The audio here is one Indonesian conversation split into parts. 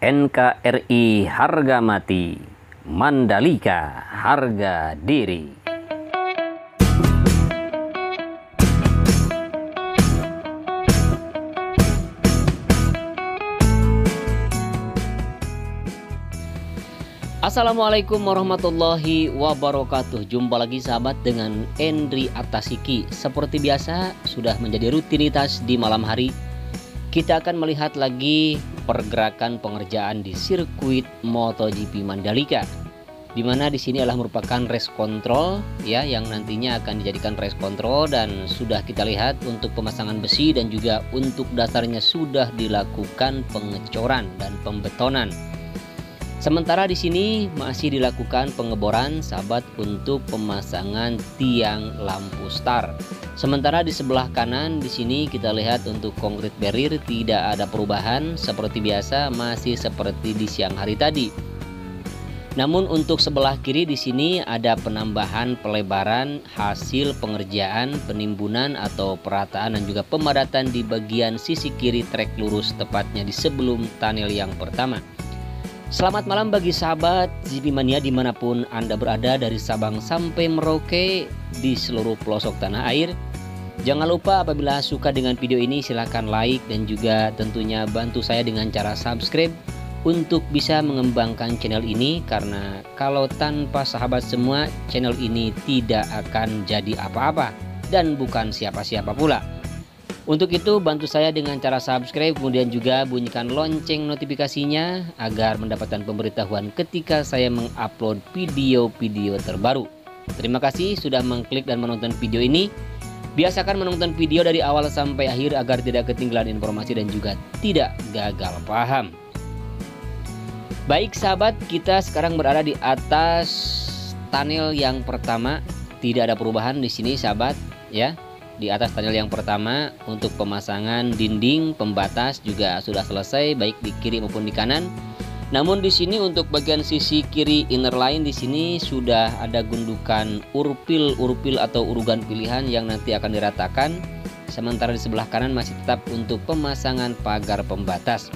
NKRI harga mati, Mandalika harga diri. Assalamualaikum warahmatullahi wabarakatuh. Jumpa lagi sahabat dengan Endri Atasiki. Seperti biasa sudah menjadi rutinitas di malam hari, kita akan melihat lagi pergerakan pengerjaan di sirkuit MotoGP Mandalika, di mana di sini adalah merupakan race control ya, yang nantinya akan dijadikan race control, dan sudah kita lihat untuk pemasangan besi dan juga untuk dasarnya sudah dilakukan pengecoran dan pembetonan. Sementara di sini masih dilakukan pengeboran sahabat untuk pemasangan tiang lampu star. Sementara di sebelah kanan di sini kita lihat untuk concrete barrier tidak ada perubahan, seperti biasa masih seperti di siang hari tadi. Namun untuk sebelah kiri di sini ada penambahan pelebaran hasil pengerjaan penimbunan atau perataan dan juga pemadatan di bagian sisi kiri trek lurus, tepatnya di sebelum tunnel yang pertama. Selamat malam bagi sahabat GP Mania dimanapun Anda berada, dari Sabang sampai Merauke di seluruh pelosok tanah air. Jangan lupa apabila suka dengan video ini silahkan like dan juga tentunya bantu saya dengan cara subscribe untuk bisa mengembangkan channel ini, karena kalau tanpa sahabat semua channel ini tidak akan jadi apa-apa dan bukan siapa-siapa pula. Untuk itu bantu saya dengan cara subscribe, kemudian juga bunyikan lonceng notifikasinya agar mendapatkan pemberitahuan ketika saya mengupload video-video terbaru. Terima kasih sudah mengklik dan menonton video ini. Biasakan menonton video dari awal sampai akhir agar tidak ketinggalan informasi dan juga tidak gagal paham. Baik sahabat, kita sekarang berada di atas tunnel yang pertama. Tidak ada perubahan di sini sahabat ya. Di atas tunnel yang pertama untuk pemasangan dinding pembatas juga sudah selesai baik di kiri maupun di kanan. Namun di sini untuk bagian sisi kiri inner line di sini sudah ada gundukan urpil atau urugan pilihan yang nanti akan diratakan. Sementara di sebelah kanan masih tetap untuk pemasangan pagar pembatas.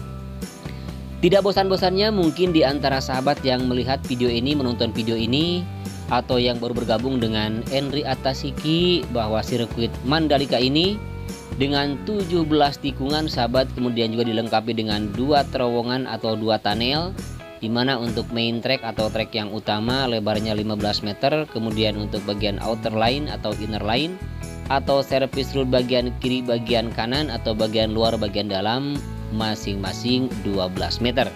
Tidak bosan-bosannya mungkin di antara sahabat yang melihat video ini, menonton video ini, atau yang baru bergabung dengan Endri Atasiki, bahwa sirkuit Mandalika ini dengan 17 tikungan sahabat, kemudian juga dilengkapi dengan 2 terowongan atau 2 tunnel, dimana untuk main track atau track yang utama lebarnya 15 meter, kemudian untuk bagian outer line atau inner line atau service road bagian kiri, bagian kanan atau bagian luar, bagian dalam masing-masing 12 meter.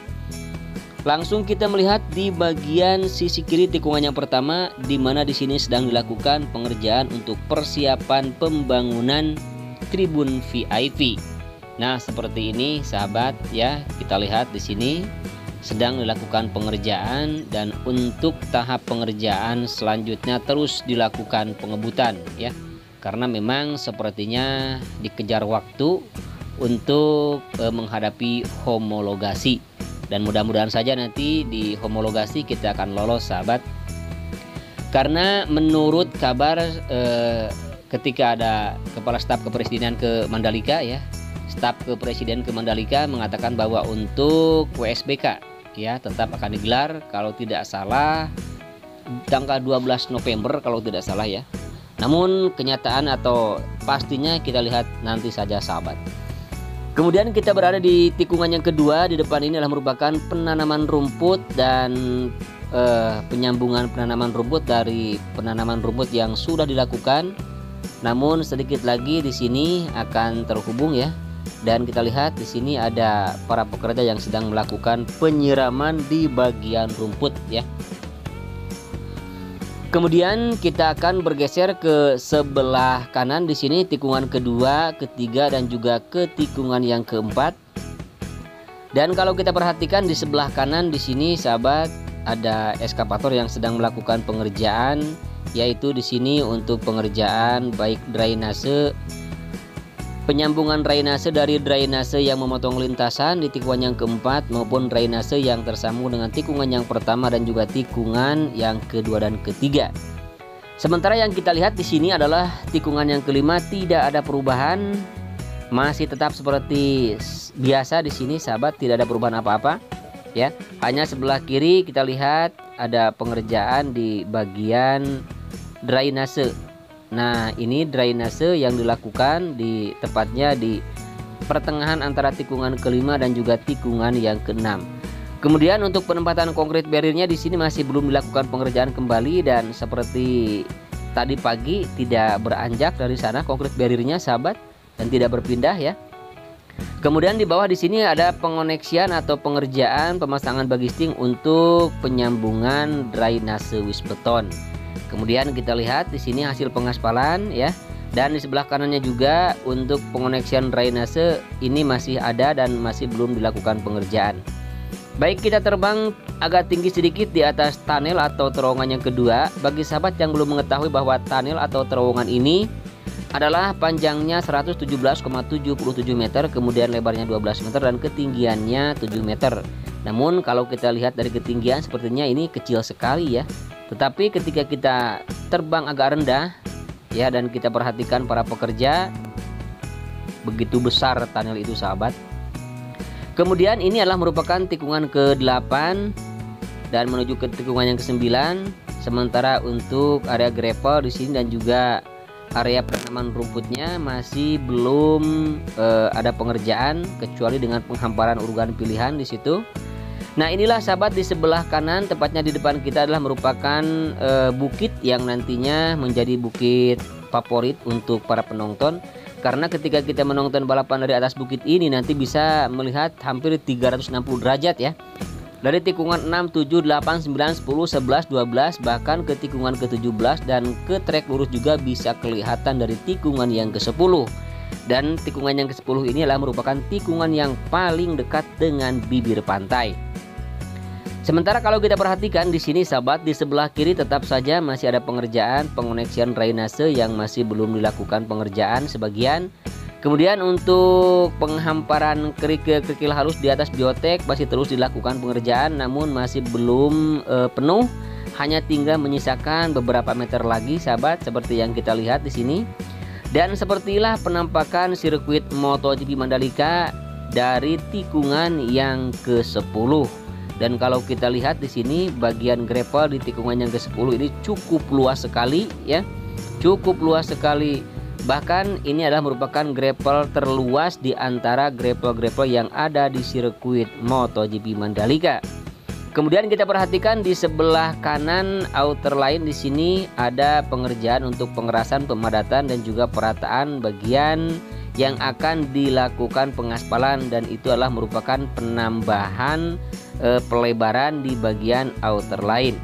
Langsung kita melihat di bagian sisi kiri tikungan yang pertama, di mana di sini sedang dilakukan pengerjaan untuk persiapan pembangunan tribun VIP. Nah, seperti ini sahabat ya, kita lihat di sini sedang dilakukan pengerjaan, dan untuk tahap pengerjaan selanjutnya terus dilakukan pengebutan ya. Karena memang sepertinya dikejar waktu untuk menghadapi homologasi. Dan mudah-mudahan saja nanti di homologasi kita akan lolos sahabat. Karena menurut kabar ketika ada kepala staf kepresidenan ke Mandalika ya, staf kepresiden ke Mandalika mengatakan bahwa untuk WSBK ya tetap akan digelar kalau tidak salah tanggal 12 November kalau tidak salah ya. Namun kenyataan atau pastinya kita lihat nanti saja sahabat. Kemudian kita berada di tikungan yang kedua. Di depan ini adalah merupakan penanaman rumput dan penyambungan penanaman rumput dari penanaman rumput yang sudah dilakukan. Namun sedikit lagi di sini akan terhubung ya. Dan kita lihat di sini ada para pekerja yang sedang melakukan penyiraman di bagian rumput ya. Kemudian kita akan bergeser ke sebelah kanan di sini tikungan kedua, ketiga dan juga ke tikungan yang keempat. Dan kalau kita perhatikan di sebelah kanan di sini sahabat ada eskavator yang sedang melakukan pengerjaan, yaitu di sini untuk pengerjaan baik drainase, penyambungan drainase dari drainase yang memotong lintasan di tikungan yang keempat maupun drainase yang tersambung dengan tikungan yang pertama dan juga tikungan yang kedua dan ketiga. Sementara yang kita lihat di sini adalah tikungan yang kelima, tidak ada perubahan, masih tetap seperti biasa di sini sahabat, tidak ada perubahan apa-apa. ya. Hanya sebelah kiri kita lihat ada pengerjaan di bagian drainase. Nah, ini drainase yang dilakukan di tepatnya di pertengahan antara tikungan kelima dan juga tikungan yang keenam. Kemudian untuk penempatan konkrit barriernya di sini masih belum dilakukan pengerjaan kembali, dan seperti tadi pagi tidak beranjak dari sana konkrit barriernya sahabat, dan tidak berpindah ya. Kemudian di bawah di sini ada pengoneksian atau pengerjaan pemasangan bagisting untuk penyambungan drainase wisbeton. Kemudian kita lihat di sini hasil pengaspalan ya. Dan di sebelah kanannya juga untuk pengoneksian drainase ini masih ada dan masih belum dilakukan pengerjaan. Baik, kita terbang agak tinggi sedikit di atas tunnel atau terowongan yang kedua. Bagi sahabat yang belum mengetahui bahwa tunnel atau terowongan ini adalah panjangnya 117,77 meter, kemudian lebarnya 12 meter dan ketinggiannya 7 meter. Namun kalau kita lihat dari ketinggian sepertinya ini kecil sekali ya. Tetapi ketika kita terbang agak rendah ya, dan kita perhatikan para pekerja, begitu besar tunnel itu sahabat. Kemudian ini adalah merupakan tikungan ke-8 dan menuju ke tikungan yang ke-9. Sementara untuk area gravel di sini dan juga area penanaman rumputnya masih belum ada pengerjaan, kecuali dengan penghamparan urugan pilihan di situ. Nah, inilah sahabat di sebelah kanan, tepatnya di depan kita adalah merupakan bukit yang nantinya menjadi bukit favorit untuk para penonton. Karena ketika kita menonton balapan dari atas bukit ini nanti bisa melihat hampir 360 derajat ya. Dari tikungan 6, 7, 8, 9, 10, 11, 12 bahkan ke tikungan ke-17 dan ke trek lurus juga bisa kelihatan dari tikungan yang ke-10. Dan tikungan yang ke-10 ini adalah merupakan tikungan yang paling dekat dengan bibir pantai. Sementara kalau kita perhatikan di sini sahabat, di sebelah kiri tetap saja masih ada pengerjaan pengoneksian drainase yang masih belum dilakukan pengerjaan sebagian. Kemudian untuk penghamparan kerikil halus di atas biotek masih terus dilakukan pengerjaan, namun masih belum penuh, hanya tinggal menyisakan beberapa meter lagi sahabat, seperti yang kita lihat di sini. Dan sepertilah penampakan sirkuit MotoGP Mandalika dari tikungan yang ke-10. Dan kalau kita lihat di sini bagian gravel di tikungan yang ke-10 ini cukup luas sekali ya. Cukup luas sekali. Bahkan ini adalah merupakan gravel terluas di antara gravel-gravel yang ada di sirkuit MotoGP Mandalika. Kemudian kita perhatikan di sebelah kanan outer line di sini ada pengerjaan untuk pengerasan, pemadatan dan juga perataan bagian yang akan dilakukan pengaspalan, dan itu adalah merupakan penambahan pelebaran di bagian outer line.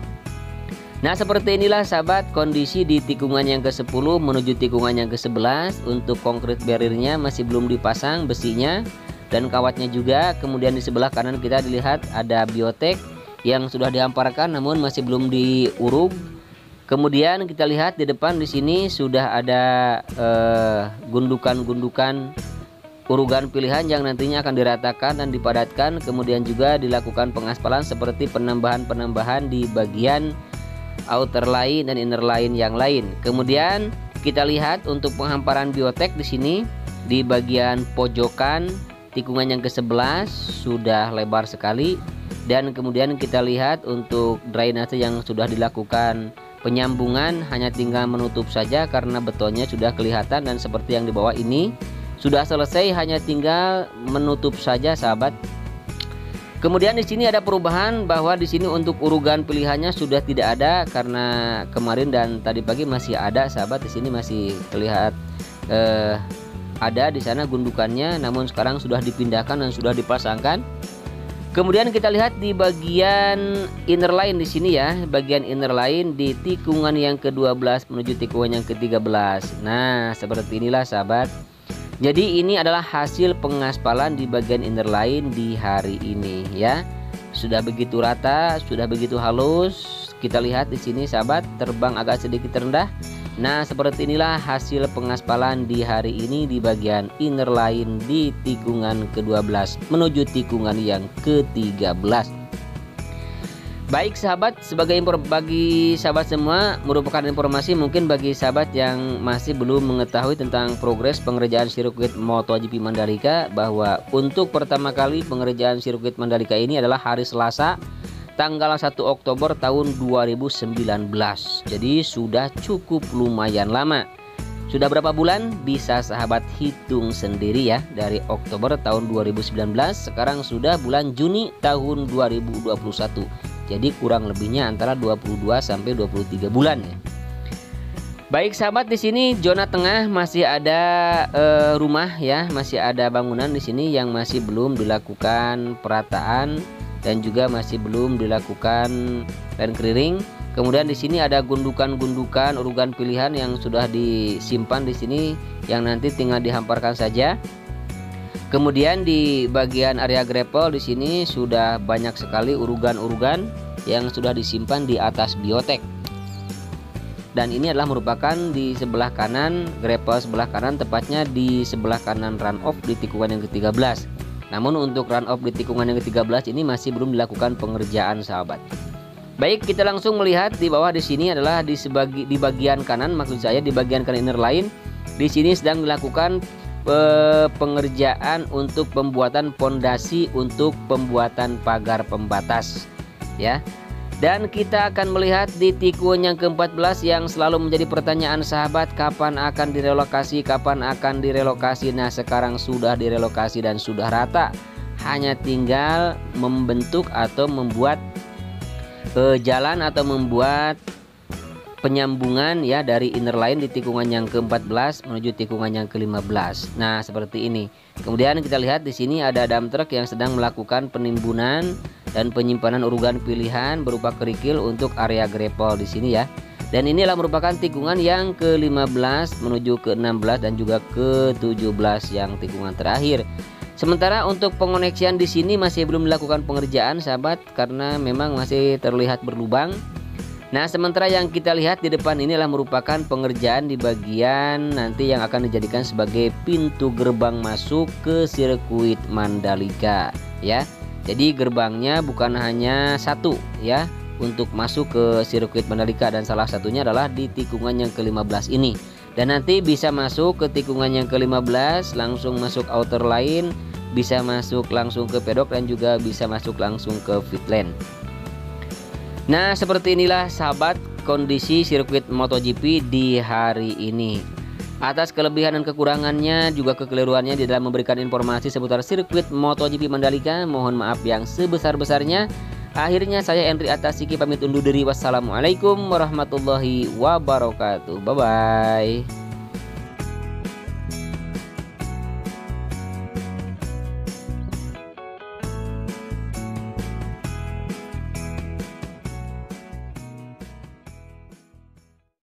Nah, seperti inilah sahabat kondisi di tikungan yang ke-10 menuju tikungan yang ke-11. Untuk konkrit barriernya masih belum dipasang besinya dan kawatnya juga. Kemudian di sebelah kanan kita dilihat ada biotek yang sudah dihamparkan namun masih belum diurug. Kemudian kita lihat di depan di sini sudah ada gundukan-gundukan urugan pilihan yang nantinya akan diratakan dan dipadatkan. Kemudian juga dilakukan pengaspalan seperti penambahan-penambahan di bagian outer line dan inner line yang lain. Kemudian kita lihat untuk penghamparan biotek di sini di bagian pojokan tikungan yang ke-11 sudah lebar sekali. Dan kemudian kita lihat untuk drainase yang sudah dilakukan penyambungan hanya tinggal menutup saja karena betonnya sudah kelihatan, dan seperti yang di bawah ini sudah selesai, hanya tinggal menutup saja sahabat. Kemudian di sini ada perubahan bahwa di sini untuk urugan pilihannya sudah tidak ada, karena kemarin dan tadi pagi masih ada sahabat. Di sini masih terlihat ada di sana gundukannya, namun sekarang sudah dipindahkan dan sudah dipasangkan. Kemudian kita lihat di bagian inner line di sini ya, bagian inner line di tikungan yang ke-12 menuju tikungan yang ke-13. Nah, seperti inilah sahabat. Jadi ini adalah hasil pengaspalan di bagian inner line di hari ini ya. Sudah begitu rata, sudah begitu halus. Kita lihat di sini sahabat, terbang agak sedikit rendah. Nah, seperti inilah hasil pengaspalan di hari ini di bagian inner line di tikungan ke-12 menuju tikungan yang ke-13. Baik sahabat, bagi sahabat semua merupakan informasi mungkin bagi sahabat yang masih belum mengetahui tentang progres pengerjaan sirkuit MotoGP Mandalika, bahwa untuk pertama kali pengerjaan sirkuit Mandalika ini adalah hari Selasa tanggal 1 Oktober tahun 2019. Jadi sudah cukup lumayan lama. Sudah berapa bulan? Bisa sahabat hitung sendiri ya. Dari Oktober tahun 2019, sekarang sudah bulan Juni tahun 2021. Jadi kurang lebihnya antara 22 sampai 23 bulan ya. Baik sahabat, di sini zona tengah masih ada rumah ya, masih ada bangunan di sini yang masih belum dilakukan perataan dan juga masih belum dilakukan land clearing. Kemudian di sini ada gundukan-gundukan urugan pilihan yang sudah disimpan di sini yang nanti tinggal dihamparkan saja. Kemudian di bagian area gravel di sini sudah banyak sekali urugan-urugan yang sudah disimpan di atas biotek. Dan ini adalah merupakan di sebelah kanan gravel sebelah kanan, tepatnya di sebelah kanan run off di tikungan yang ke-13. Namun untuk run off di tikungan yang ke-13 ini masih belum dilakukan pengerjaan sahabat. Baik, kita langsung melihat di bawah di sini adalah di bagian kanan, maksud saya di bagian kanan inner line. Di sini sedang dilakukan pengerjaan untuk pembuatan pondasi untuk pembuatan pagar pembatas ya. Dan kita akan melihat di tikungan yang ke-14 yang selalu menjadi pertanyaan sahabat, kapan akan direlokasi, kapan akan direlokasi. Nah, sekarang sudah direlokasi dan sudah rata, hanya tinggal membentuk atau membuat jalan atau membuat penyambungan ya dari inner line di tikungan yang ke-14 menuju tikungan yang ke-15. Nah, seperti ini. Kemudian kita lihat di sini ada dump truck yang sedang melakukan penimbunan dan penyimpanan urugan pilihan berupa kerikil untuk area gravel di sini ya. Dan inilah merupakan tikungan yang ke-15 menuju ke-16 dan juga ke-17 yang tikungan terakhir. Sementara untuk pengoneksian di sini masih belum dilakukan pengerjaan sahabat, karena memang masih terlihat berlubang. Nah, sementara yang kita lihat di depan ini adalah merupakan pengerjaan di bagian nanti yang akan dijadikan sebagai pintu gerbang masuk ke sirkuit Mandalika ya. Jadi gerbangnya bukan hanya satu ya untuk masuk ke sirkuit Mandalika, dan salah satunya adalah di tikungan yang ke-15 ini. Dan nanti bisa masuk ke tikungan yang ke-15 langsung masuk outer line, bisa masuk langsung ke pedok, dan juga bisa masuk langsung ke pit lane. Nah, seperti inilah sahabat kondisi sirkuit MotoGP di hari ini. Atas kelebihan dan kekurangannya juga kekeliruannya di dalam memberikan informasi seputar sirkuit MotoGP Mandalika, mohon maaf yang sebesar-besarnya. Akhirnya saya Endri Atasiki pamit undur diri. Wassalamualaikum warahmatullahi wabarakatuh. Bye bye.